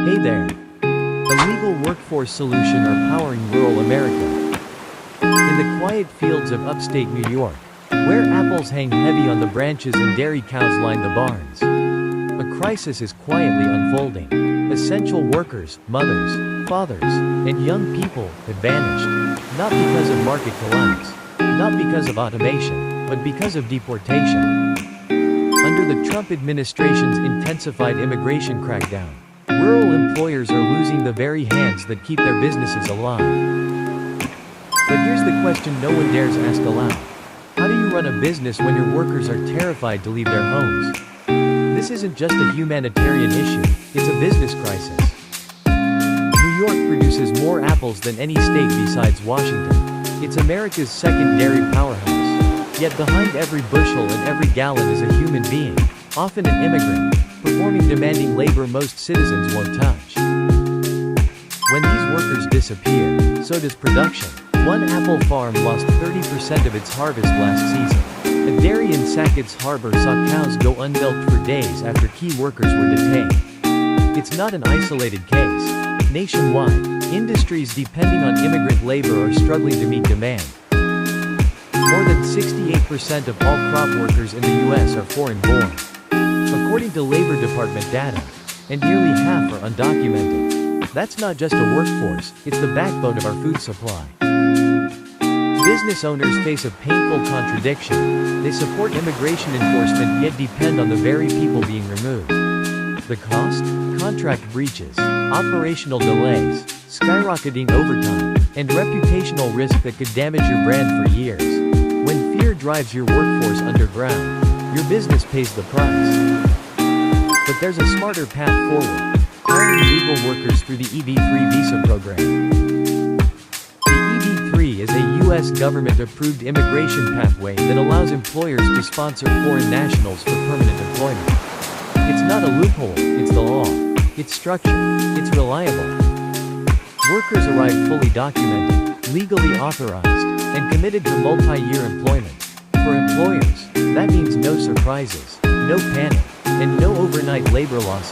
Hey there! A legal workforce solution are powering rural America. In the quiet fields of upstate New York, where apples hang heavy on the branches and dairy cows line the barns, a crisis is quietly unfolding. Essential workers, mothers, fathers, and young people have vanished, not because of market collapse, not because of automation, but because of deportation. Under the Trump administration's intensified immigration crackdown, rural employers are losing the very hands that keep their businesses alive. But here's the question no one dares ask aloud. How do you run a business when your workers are terrified to leave their homes? This isn't just a humanitarian issue, it's a business crisis. New York produces more apples than any state besides Washington. It's America's second dairy powerhouse. Yet behind every bushel and every gallon is a human being, often an immigrant, performing demanding labor most citizens won't touch. When these workers disappear, so does production. One apple farm lost 30% of its harvest last season. A dairy in Sackett's Harbor saw cows go unmilked for days after key workers were detained. It's not an isolated case. Nationwide, industries depending on immigrant labor are struggling to meet demand. More than 68% of all crop workers in the U.S. are foreign-born, according to Labor Department data, and nearly half are undocumented. That's not just a workforce, it's the backbone of our food supply. Business owners face a painful contradiction. They support immigration enforcement yet depend on the very people being removed. The cost? Contract breaches, operational delays, skyrocketing overtime, and reputational risk that could damage your brand for years. When fear drives your workforce underground, your business pays the price. But there's a smarter path forward: hiring legal workers through the EB-3 visa program. The EB-3 is a U.S. government-approved immigration pathway that allows employers to sponsor foreign nationals for permanent employment. It's not a loophole, it's the law. It's structured, it's reliable. Workers arrive fully documented, legally authorized, and committed to multi-year employment. For employers, that means no surprises, no panic, and no overnight labor losses.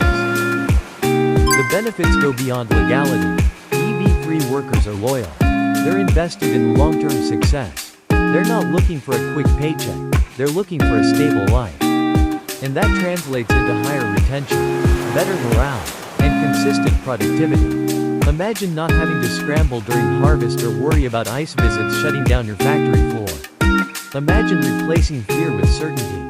The benefits go beyond legality. EB-3 workers are loyal. They're invested in long-term success. They're not looking for a quick paycheck, they're looking for a stable life. And that translates into higher retention, better morale, and consistent productivity. Imagine not having to scramble during harvest or worry about ICE visits shutting down your factory floor. Imagine replacing fear with certainty.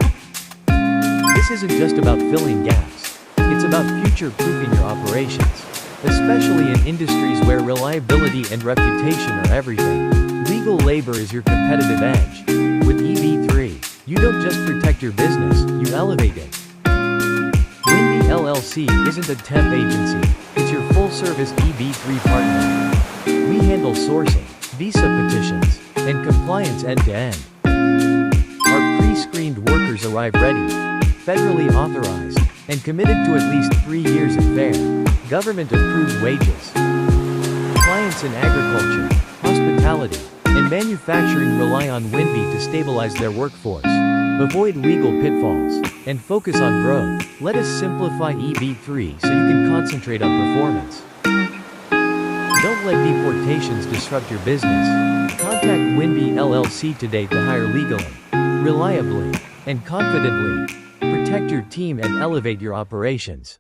This isn't just about filling gaps. It's about future-proofing your operations, especially in industries where reliability and reputation are everything. Legal labor is your competitive edge. With EB-3, you don't just protect your business, you elevate it. Winbi LLC isn't a temp agency, it's your full-service EB-3 partner. We handle sourcing, visa petitions, and compliance end-to-end. Our pre-screened workers arrive ready, federally authorized, and committed to at least 3 years of fair, government-approved wages. Clients in agriculture, hospitality, and manufacturing rely on Winbi to stabilize their workforce, avoid legal pitfalls, and focus on growth. Let us simplify EB-3 so you can concentrate on performance. Don't let deportations disrupt your business. Contact Winbi LLC today to hire legally, reliably, and confidently. Protect your team and elevate your operations.